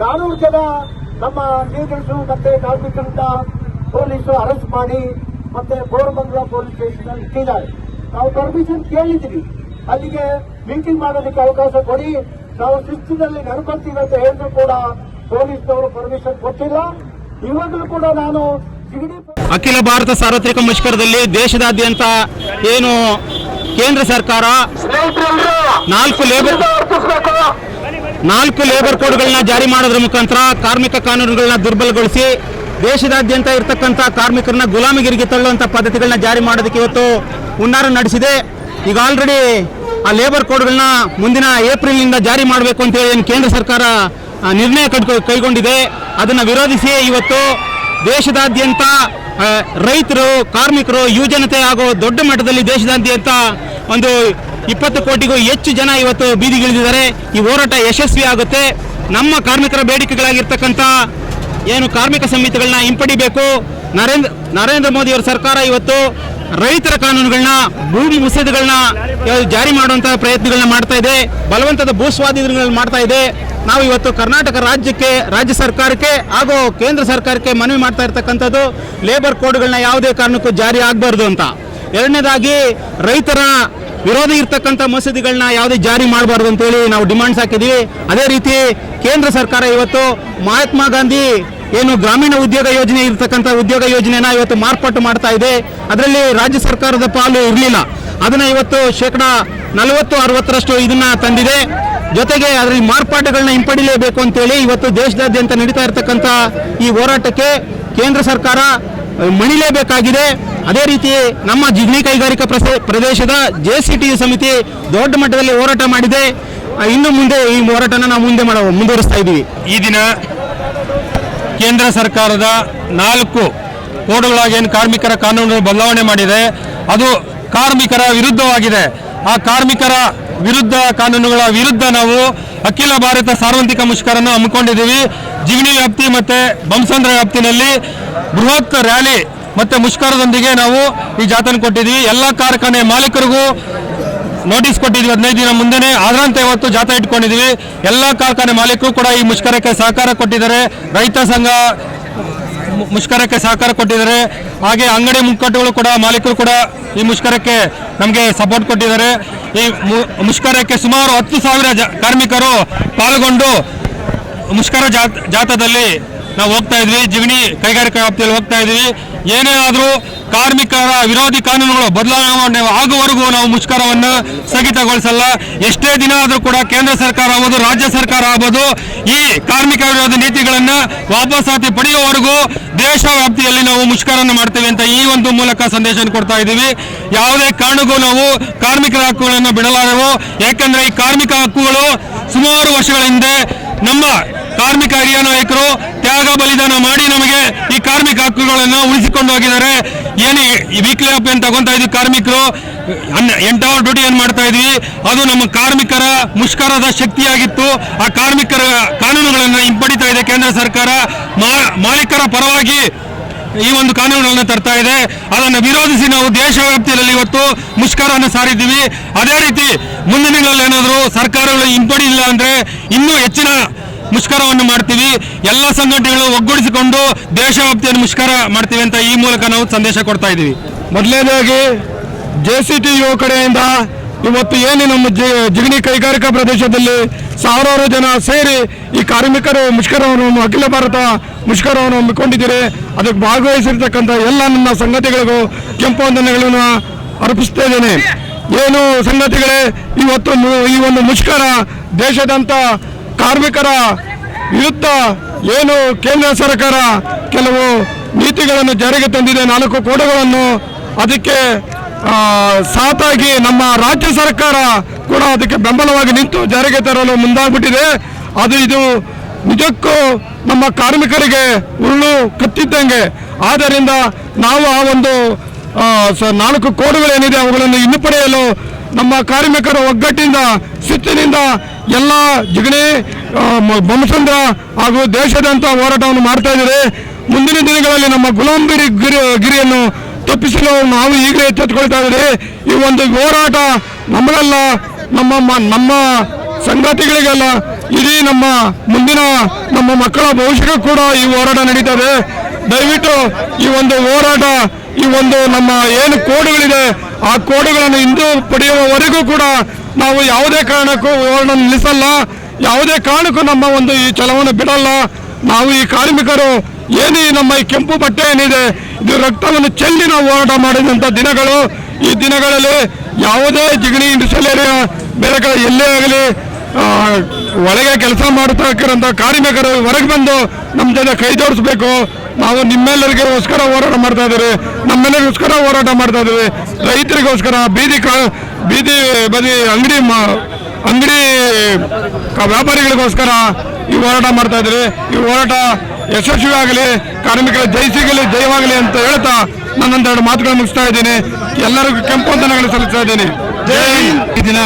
400 ಜನ ನಮ್ಮ ಲೀಡರ್ಸು ಮತ್ತೆ ಕಾರ್ಮಿಕರಿಂದ ಪೊಲೀಸರು ಅರೆಸ್ಟ್ ಮಾಡಿ ಮತ್ತೆ ಬೋರ್ಬಂಗ್ಲಾ ಪೊಲೀಸ್ ಸ್ಟೇಷನ್ ಅಲ್ಲಿ ಇಟ್ಟಿದ್ದಾರೆ. ನಾವು ಪರ್ಮಿಷನ್ ಕೇಳಿದ್ವಿ, ಅಲ್ಲಿಗೆ ಮೀಟಿಂಗ್ ಮಾಡೋದಕ್ಕೆ ಅವಕಾಶ ಕೊಡಿ, ನಾವು ಶಿಸ್ತಿನಲ್ಲಿ ನಡ್ಕೊಳ್ತೀವಿ ಅಂತ ಹೇಳಿದ್ರು ಕೂಡ ಪೊಲೀಸ್ನವರು ಪರ್ಮಿಷನ್ ಕೊಟ್ಟಿಲ್ಲ. ಇವಾಗಲೂ ಕೂಡ ನಾನು ಅಖಿಲ ಭಾರತ ಸಾರ್ವತ್ರಿಕ ಮುಷ್ಕರದಲ್ಲಿ ದೇಶದಾದ್ಯಂತ ಏನು ಕೇಂದ್ರ ಸರ್ಕಾರ 4 ಲೇಬರ್ ಕೋಡ್ಗಳನ್ನ ಜಾರಿ ಮಾಡೋದ್ರ ಮುಖಾಂತರ ಕಾರ್ಮಿಕ ಕಾನೂನುಗಳನ್ನ ದುರ್ಬಲಗೊಳಿಸಿ ದೇಶದಾದ್ಯಂತ ಇರತಕ್ಕಂಥ ಕಾರ್ಮಿಕರನ್ನ ಗುಲಾಮಗಿರಿಗೆ ತಳ್ಳುವಂಥ ಪದ್ಧತಿಗಳನ್ನ ಜಾರಿ ಮಾಡೋದಕ್ಕೆ ಇವತ್ತು ಹುನ್ನಾರ ನಡೆಸಿದೆ. ಈಗ ಆಲ್ರೆಡಿ ಆ ಲೇಬರ್ ಕೋಡ್ಗಳನ್ನ ಮುಂದಿನ ಏಪ್ರಿಲ್ನಿಂದ ಜಾರಿ ಮಾಡಬೇಕು ಅಂತ ಹೇಳಿ ಕೇಂದ್ರ ಸರ್ಕಾರ ನಿರ್ಣಯ ಕೈಗೊಂಡಿದೆ. ಅದನ್ನು ವಿರೋಧಿಸಿ ಇವತ್ತು ದೇಶದಾದ್ಯಂತ ರೈತರು, ಕಾರ್ಮಿಕರು, ಯುವಜನತೆ ಹಾಗೂ ದೊಡ್ಡ ಮಟ್ಟದಲ್ಲಿ ದೇಶದಾದ್ಯಂತ ಒಂದು 20 ಕೋಟಿಗೂ ಹೆಚ್ಚು ಜನ ಇವತ್ತು ಬೀದಿಗಿಳಿದಿದ್ದಾರೆ. ಈ ಹೋರಾಟ ಯಶಸ್ವಿ ಆಗುತ್ತೆ. ನಮ್ಮ ಕಾರ್ಮಿಕರ ಬೇಡಿಕೆಗಳಾಗಿರ್ತಕ್ಕಂಥ ಏನು ಕಾರ್ಮಿಕ ಸಮಿತಿಗಳನ್ನ ಹಿಂಪಡಿಬೇಕು, ನರೇಂದ್ರ ಮೋದಿ ಅವರ ಸರ್ಕಾರ ಇವತ್ತು ರೈತರ ಕಾನೂನುಗಳನ್ನ, ಭೂಮಿ ಮಸೂದೆಗಳನ್ನ ಜಾರಿ ಮಾಡುವಂತಹ ಪ್ರಯತ್ನಗಳನ್ನ ಮಾಡ್ತಾ ಇದೆ, ಬಲವಂತದ ಭೂಸ್ವಾಧೀನಗಳನ್ನ ಮಾಡ್ತಾ ಇದೆ. ನಾವು ಇವತ್ತು ಕರ್ನಾಟಕ ರಾಜ್ಯ ಸರ್ಕಾರಕ್ಕೆ ಹಾಗೂ ಕೇಂದ್ರ ಸರ್ಕಾರಕ್ಕೆ ಮನವಿ ಮಾಡ್ತಾ ಇರ್ತಕ್ಕಂಥದ್ದು ಲೇಬರ್ ಕೋಡ್ಗಳನ್ನ ಯಾವುದೇ ಕಾರಣಕ್ಕೂ ಜಾರಿ ಆಗಬಾರ್ದು ಅಂತ. ಎರಡನೇದಾಗಿ ರೈತರ ವಿರೋಧ ಇರ್ತಕ್ಕಂಥ ಮಸೂದೆಗಳನ್ನ ಯಾವುದೇ ಜಾರಿ ಮಾಡಬಾರ್ದು ಅಂತೇಳಿ ನಾವು ಡಿಮಾಂಡ್ಸ್ ಹಾಕಿದ್ದೀವಿ. ಅದೇ ರೀತಿ ಕೇಂದ್ರ ಸರ್ಕಾರ ಇವತ್ತು ಮಹಾತ್ಮ ಗಾಂಧಿ ಏನು ಗ್ರಾಮೀಣ ಉದ್ಯೋಗ ಯೋಜನೆ ಇರ್ತಕ್ಕಂಥ ಉದ್ಯೋಗ ಯೋಜನೆನ ಇವತ್ತು ಮಾರ್ಪಾಟು ಮಾಡ್ತಾ ಇದೆ. ಅದರಲ್ಲಿ ರಾಜ್ಯ ಸರ್ಕಾರದ ಪಾಲು ಇರಲಿಲ್ಲ, ಅದನ್ನ ಇವತ್ತು 40-60% ಇದನ್ನ ತಂದಿದೆ. ಜೊತೆಗೆ ಅದರಲ್ಲಿ ಮಾರ್ಪಾಟುಗಳನ್ನ ಹಿಂಪಡಿಲೇಬೇಕು ಅಂತೇಳಿ ಇವತ್ತು ದೇಶದಾದ್ಯಂತ ನಡೀತಾ ಇರ್ತಕ್ಕಂಥ ಈ ಹೋರಾಟಕ್ಕೆ ಕೇಂದ್ರ ಸರ್ಕಾರ ಮಣಿಲೇಬೇಕಾಗಿದೆ. ಅದೇ ರೀತಿ ನಮ್ಮ ಜಿಗಣಿ ಕೈಗಾರಿಕಾ ಪ್ರದೇಶದ JCTU ಸಮಿತಿ ದೊಡ್ಡ ಮಟ್ಟದಲ್ಲಿ ಹೋರಾಟ ಮಾಡಿದೆ. ಇನ್ನು ಮುಂದೆ ಈ ಹೋರಾಟನ ನಾವು ಮುಂದುವರಿಸ್ತಾ ಇದ್ದೀವಿ. ಈ ದಿನ ಕೇಂದ್ರ ಸರ್ಕಾರದ 4 ಕೋಡ್ಗಳಾಗಿ ಏನು ಕಾರ್ಮಿಕರ ಕಾನೂನು ಬದಲಾವಣೆ ಮಾಡಿದೆ, ಅದು ಕಾರ್ಮಿಕರ ವಿರುದ್ಧವಾಗಿದೆ. ಆ ಕಾರ್ಮಿಕರ ವಿರುದ್ಧ ಕಾನೂನುಗಳ ವಿರುದ್ಧ ನಾವು ಅಖಿಲ ಭಾರತ ಸಾರ್ವತ್ರಿಕ ಮುಷ್ಕರನ್ನು ಹಮ್ಮಿಕೊಂಡಿದ್ದೀವಿ. ಜಿಗಣಿ ವ್ಯಾಪ್ತಿ ಮತ್ತು ಬೊಮ್ಮಸಂದ್ರ ವ್ಯಾಪ್ತಿನಲ್ಲಿ ಬೃಹತ್ ರ್ಯಾಲಿ ಮತ್ತು ಮುಷ್ಕರದೊಂದಿಗೆ ನಾವು ಈ ಜಾಥಾನ ಕೊಟ್ಟಿದ್ದೀವಿ. ಎಲ್ಲ ಕಾರ್ಖಾನೆ ಮಾಲೀಕರಿಗೂ ನೋಟಿಸ್ ಕೊಟ್ಟಿದ್ದೀವಿ, 15 ದಿನ ಮುಂದೆನೇ. ಅದರಂತೆ ಇವತ್ತು ಜಾಥಾ ಇಟ್ಕೊಂಡಿದ್ದೀವಿ. ಎಲ್ಲ ಕಾರ್ಖಾನೆ ಮಾಲೀಕರು ಕೂಡ ಈ ಮುಷ್ಕರಕ್ಕೆ ಸಹಕಾರ ಕೊಟ್ಟಿದ್ದಾರೆ. ರೈತ ಸಂಘ ಮುಷ್ಕರಕ್ಕೆ ಸಹಕಾರ ಕೊಟ್ಟಿದ್ದಾರೆ. ಹಾಗೆ ಅಂಗಡಿ ಮುಕ್ಕಟ್ಟುಗಳು ಕೂಡ, ಮಾಲೀಕರು ಕೂಡ ಈ ಮುಷ್ಕರಕ್ಕೆ ನಮಗೆ ಸಪೋರ್ಟ್ ಕೊಟ್ಟಿದ್ದಾರೆ. ಈ ಮುಷ್ಕರಕ್ಕೆ ಸುಮಾರು 10,000 ಕಾರ್ಮಿಕರು ಪಾಲ್ಗೊಂಡು ಮುಷ್ಕರ ಜಾಥಾದಲ್ಲಿ ನಾವು ಹೋಗ್ತಾ ಇದ್ವಿ. ಜಿಗಣಿ ಕೈಗಾರಿಕಾ ವ್ಯಾಪ್ತಿಯಲ್ಲಿ ಹೋಗ್ತಾ ಇದ್ವಿ. ಏನೇ ಆದರೂ ಕಾರ್ಮಿಕರ ವಿರೋಧಿ ಕಾನೂನುಗಳು ಬದಲಾವಣೆ ಆಗುವವರೆಗೂ ನಾವು ಮುಷ್ಕರವನ್ನು ಸ್ಥಗಿತಗೊಳಿಸಲ್ಲ. ಎಷ್ಟೇ ದಿನ ಆದರೂ ಕೂಡ ಕೇಂದ್ರ ಸರ್ಕಾರ ಆಗ್ಬೋದು, ರಾಜ್ಯ ಸರ್ಕಾರ ಆಗ್ಬೋದು, ಈ ಕಾರ್ಮಿಕ ವಿರೋಧಿ ನೀತಿಗಳನ್ನು ವಾಪಸಾತಿ ಪಡೆಯುವವರೆಗೂ ದೇಶ ವ್ಯಾಪ್ತಿಯಲ್ಲಿ ನಾವು ಮುಷ್ಕರವನ್ನು ಮಾಡ್ತೇವೆ ಅಂತ ಈ ಒಂದು ಮೂಲಕ ಸಂದೇಶ ಕೊಡ್ತಾ ಇದ್ದೀವಿ. ಯಾವುದೇ ಕಾರಣಕ್ಕೂ ನಾವು ಕಾರ್ಮಿಕರ ಹಕ್ಕುಗಳನ್ನು ಬಿಡಲಾರೆವು. ಯಾಕೆಂದರೆ ಈ ಕಾರ್ಮಿಕ ಹಕ್ಕುಗಳು ಸುಮಾರು ವರ್ಷಗಳ ಹಿಂದೆ ನಮ್ಮ ಕಾರ್ಮಿಕ ಹಿರಿಯ ನಾಯಕರು ತ್ಯಾಗ ಬಲಿದಾನ ಮಾಡಿ ನಮಗೆ ಈ ಕಾರ್ಮಿಕ ಹಕ್ಕುಗಳನ್ನು ಉಳಿಸಿಕೊಂಡು ಹೋಗಿದ್ದಾರೆ. ಏನು ವೀಕ್ಲಿ ಆಫ್ ಏನು ತಗೊಂತಾ ಇದ್ವಿ, ಕಾರ್ಮಿಕರು 8 ಅವರ್ ಡ್ಯೂಟಿ ಏನು ಮಾಡ್ತಾ ಇದ್ವಿ, ಅದು ನಮ್ಮ ಕಾರ್ಮಿಕರ ಮುಷ್ಕರದ ಶಕ್ತಿಯಾಗಿತ್ತು. ಆ ಕಾರ್ಮಿಕರ ಕಾನೂನುಗಳನ್ನು ಹಿಂಪಡಿತಾ ಇದೆ ಕೇಂದ್ರ ಸರ್ಕಾರ. ಮಾಲೀಕರ ಪರವಾಗಿ ಈ ಒಂದು ಕಾನೂನುಗಳನ್ನು ತರ್ತಾ ಇದೆ. ಅದನ್ನು ವಿರೋಧಿಸಿ ನಾವು ದೇಶ ವ್ಯಾಪ್ತಿಯಲ್ಲಿ ಇವತ್ತು ಮುಷ್ಕರವನ್ನು ಸಾರಿದ್ದೀವಿ. ಅದೇ ರೀತಿ ಮುಂದಿನ ದಿನಗಳಲ್ಲಿ ಏನಾದರೂ ಸರ್ಕಾರಗಳು ಹಿಂಪಡಿಲ್ಲ ಅಂದರೆ ಇನ್ನೂ ಹೆಚ್ಚಿನ ಮುಷ್ಕರವನ್ನು ಮಾಡ್ತೀವಿ. ಎಲ್ಲ ಸಂಘಟನೆಗಳು ಒಗ್ಗೂಡಿಸಿಕೊಂಡು ದೇಶ ವ್ಯಾಪ್ತಿಯನ್ನು ಮುಷ್ಕರ ಮಾಡ್ತೀವಿ ಅಂತ ಈ ಮೂಲಕ ನಾವು ಸಂದೇಶ ಕೊಡ್ತಾ ಇದ್ದೀವಿ. ಮೊದಲನೇದಾಗಿ JCTU ಕಡೆಯಿಂದ ಇವತ್ತು ಏನು ನಮ್ಮ ಜಿಗಣಿ ಕೈಗಾರಿಕಾ ಪ್ರದೇಶದಲ್ಲಿ ಸಾವಿರಾರು ಜನ ಸೇರಿ ಈ ಕಾರ್ಮಿಕರು ಮುಷ್ಕರವನ್ನು, ಅಖಿಲ ಭಾರತ ಮುಷ್ಕರವನ್ನು ಹಮ್ಮಿಕೊಂಡಿದ್ದೀರಿ. ಅದಕ್ಕೆ ಭಾಗವಹಿಸಿರ್ತಕ್ಕಂಥ ಎಲ್ಲ ನನ್ನ ಸಂಗತಿಗಳಿಗೂ ಕೆಂಪು ವಂದನೆಗಳನ್ನು ಅರ್ಪಿಸ್ತಾ ಇದ್ದೇನೆ. ಏನು ಸಂಗತಿಗಳೇ, ಇವತ್ತು ಈ ಒಂದು ಮುಷ್ಕರ ದೇಶದಂತ ಕಾರ್ಮಿಕರ ವಿರುದ್ಧ ಏನು ಕೇಂದ್ರ ಸರ್ಕಾರ ಕೆಲವು ನೀತಿಗಳನ್ನು ಜಾರಿಗೆ ತಂದಿದೆ, 4 ಕೋಡ್ಗಳನ್ನು. ಅದಕ್ಕೆ ಸಾತಾಗಿ ನಮ್ಮ ರಾಜ್ಯ ಸರ್ಕಾರ ಕೂಡ ಅದಕ್ಕೆ ಬೆಂಬಲವಾಗಿ ನಿಂತು ಜಾರಿಗೆ ತರಲು ಮುಂದಾಗ್ಬಿಟ್ಟಿದೆ. ಇದು ನಿಜಕ್ಕೂ ನಮ್ಮ ಕಾರ್ಮಿಕರಿಗೆ ಉರುಳು ಕತ್ತಿದ್ದಂಗೆ. ಆದ್ದರಿಂದ ನಾವು ಆ ಒಂದು 4 ಕೋಡ್ಗಳೇನಿದೆ ಅವುಗಳನ್ನು ಹಿಂಪಡೆಯಲು ನಮ್ಮ ಕಾರ್ಮಿಕರ ಒಗ್ಗಟ್ಟಿನಿಂದ, ಶಿಸ್ತಿನಿಂದ ಎಲ್ಲ ಜಿಗಣಿ, ಬೊಮ್ಮಸಂದ್ರ ಹಾಗೂ ದೇಶಾದ್ಯಂತ ಹೋರಾಟವನ್ನು ಮಾಡ್ತಾ ಇದ್ದಾರೆ. ಮುಂದಿನ ದಿನಗಳಲ್ಲಿ ನಮ್ಮ ಗುಲಾಮಗಿರಿಯನ್ನು ತಪ್ಪಿಸಲು ನಾವು ಈಗಲೇ ಎಚ್ಚೆತ್ತುಕೊಳ್ತಾ ಇದ್ದೀವಿ. ಈ ಒಂದು ಹೋರಾಟ ನಮಗಲ್ಲ, ನಮ್ಮ ಸಂಗಾತಿಗಳಿಗೆಲ್ಲ, ಇಡೀ ನಮ್ಮ ಮುಂದಿನ ನಮ್ಮ ಮಕ್ಕಳ ಭವಿಷ್ಯಕ್ಕೂ ಕೂಡ ಈ ಹೋರಾಟ ನಡೀತದೆ. ದಯವಿಟ್ಟು ಈ ಒಂದು ಹೋರಾಟ, ಈ ಒಂದು ನಮ್ಮ ಏನು ಕೋಡ್ಗಳಿದೆ ಆ ಕೋಡ್ಗಳನ್ನು ಇಂದು ಪಡೆಯುವವರೆಗೂ ಕೂಡ ನಾವು ಯಾವುದೇ ಕಾರಣಕ್ಕೂ ಹೋರಾಟ ನಿಲ್ಲಿಸಲ್ಲ. ಯಾವುದೇ ಕಾರಣಕ್ಕೂ ನಮ್ಮ ಒಂದು ಈ ಛಲವನ್ನು ಬಿಡಲ್ಲ. ನಾವು ಈ ಕಾರ್ಮಿಕರು ಏನು ನಮ್ಮ ಈ ಕೆಂಪು ಬಟ್ಟೆ ಏನಿದೆ, ಇದು ರಕ್ತವನ್ನು ಚೆಲ್ಲಿ ನಾವು ಹೋರಾಟ ಮಾಡಿದಂಥ ದಿನಗಳು. ಈ ದಿನಗಳಲ್ಲಿ ಯಾವುದೇ ಜಿಗಣಿ ಇಂಡಸ್ಟ್ರಿಯಲ್ ಏರಿಯಾ, ಬೇರೆ ಕಡೆ ಎಲ್ಲೇ ಆಗಲಿ ಒಳಗೆ ಕೆಲಸ ಮಾಡತಕ್ಕಂಥ ಕಾರ್ಮಿಕರು ಹೊರಗೆ ಬಂದು ನಮ್ಮ ಜೊತೆ ಕೈ ಜೋಡಿಸ್ಬೇಕು. ನಾವು ನಿಮ್ಮೆಲ್ಲರಿಗೋಸ್ಕರ ಹೋರಾಟ ಮಾಡ್ತಾ ಇದ್ದೀವಿ, ನಮ್ಮೆಲ್ಲರಿಗೋಸ್ಕರ ಹೋರಾಟ ಮಾಡ್ತಾ ಇದ್ದೀವಿ. ರೈತರಿಗೋಸ್ಕರ, ಬೀದಿ ಬದಿ ಅಂಗಡಿ ವ್ಯಾಪಾರಿಗಳಿಗೋಸ್ಕರ ಈ ಹೋರಾಟ ಮಾಡ್ತಾ ಇದ್ದೀವಿ. ಈ ಹೋರಾಟ ಯಶಸ್ವಿ ಆಗಲಿ, ಕಾರ್ಮಿಕರ ಜೈ ಸಿಗಲಿ, ಜಯವಾಗಲಿ ಅಂತ ಹೇಳ್ತಾ ನನ್ನೊಂದೆರಡು ಮಾತುಗಳನ್ನು ಮುಗಿಸ್ತಾ ಇದ್ದೀನಿ. ಎಲ್ಲರಿಗೂ ಕೆಂಪು ವಂದನೆಗಳು ಸಲ್ಲಿಸ್ತಾ ಇದ್ದೀನಿ. ಜೈ ಹಿಂದ್. ಈ ದಿನ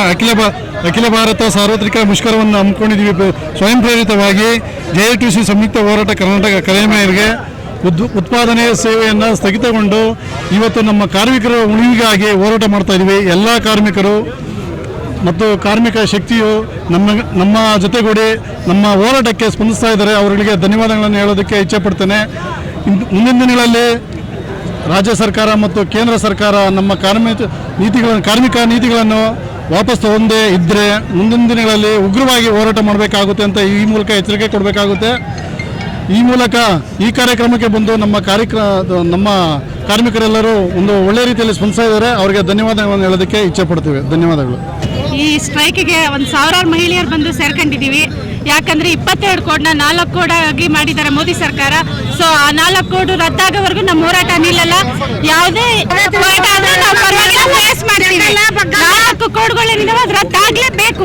ಅಖಿಲ ಭಾರತ ಸಾರ್ವತ್ರಿಕ ಮುಷ್ಕರವನ್ನು ಹಮ್ಮಿಕೊಂಡಿದ್ದೀವಿ. ಸ್ವಯಂ ಪ್ರೇರಿತವಾಗಿ JITC ಸಂಯುಕ್ತ ಹೋರಾಟ ಕರ್ನಾಟಕ ಕಲೆ ಮೇರೆಗೆ ಉತ್ಪಾದನೆ ಸೇವೆಯನ್ನು ಸ್ಥಗಿತಗೊಂಡು ಇವತ್ತು ನಮ್ಮ ಕಾರ್ಮಿಕರ ಉಳಿವಿಗಾಗಿ ಹೋರಾಟ ಮಾಡ್ತಾ ಇದ್ದೀವಿ. ಎಲ್ಲ ಕಾರ್ಮಿಕರು ಮತ್ತು ಕಾರ್ಮಿಕ ಶಕ್ತಿಯು ನಮ್ಮ ಜೊತೆಗೂಡಿ ನಮ್ಮ ಹೋರಾಟಕ್ಕೆ ಸ್ಪಂದಿಸ್ತಾ ಇದ್ದಾರೆ. ಅವರಿಗೆ ಧನ್ಯವಾದಗಳನ್ನು ಹೇಳೋದಕ್ಕೆ ಇಚ್ಛೆಪಡ್ತೇನೆ. ಮುಂದಿನ ದಿನಗಳಲ್ಲಿ ರಾಜ್ಯ ಸರ್ಕಾರ ಮತ್ತು ಕೇಂದ್ರ ಸರ್ಕಾರ ನಮ್ಮ ಕಾರ್ಮಿಕ ನೀತಿಗಳನ್ನು ವಾಪಸ್ ತಗೊಂಡೇ ಇದ್ದರೆ ಮುಂದಿನ ದಿನಗಳಲ್ಲಿ ಉಗ್ರವಾಗಿ ಹೋರಾಟ ಮಾಡಬೇಕಾಗುತ್ತೆ ಅಂತ ಈ ಮೂಲಕ ಎಚ್ಚರಿಕೆ ಕೊಡಬೇಕಾಗುತ್ತೆ. ಈ ಮೂಲಕ ಈ ಕಾರ್ಯಕ್ರಮಕ್ಕೆ ಬಂದು ನಮ್ಮ ಕಾರ್ಮಿಕರೆಲ್ಲರೂ ಒಂದು ಒಳ್ಳೆಯ ರೀತಿಯಲ್ಲಿ ಸ್ಪಂದಿಸ್ತಾ ಇದ್ದಾರೆ. ಅವರಿಗೆ ಧನ್ಯವಾದಗಳನ್ನು ಹೇಳೋದಕ್ಕೆ ಇಚ್ಛೆಪಡ್ತೀವಿ. ಧನ್ಯವಾದಗಳು. ಈ ಸ್ಟ್ರೈಕಿಗೆ 1,000 ಮಹಿಳೆಯರು ಬಂದು ಸೇರ್ಕೊಂಡಿದ್ದೀವಿ. ಯಾಕಂದ್ರೆ 22 ಕೋಡ್ನ 4 ಕೋಡ್ ಆಗಿ ಮಾಡಿದ್ದಾರೆ ಮೋದಿ ಸರ್ಕಾರ. ಸೊ ಆ 4 ಕೋಡ್ ರದ್ದಾಗೋವರೆಗೂ ನಮ್ಮ ಹೋರಾಟ ನಿಲ್ಲಲ್ಲ. ಯಾವುದೇ ಹೋರಾಟ ಆದ್ರೂ ನಾವು ಪರವಾಗಿಲ್ಲ ಫೇಸ್ ಮಾಡ್ತೀವಿ. 4 ಕೋಡ್ಗಳೇನಿದಾವೆ ಅದು ರದ್ದಾಗಲೇಬೇಕು.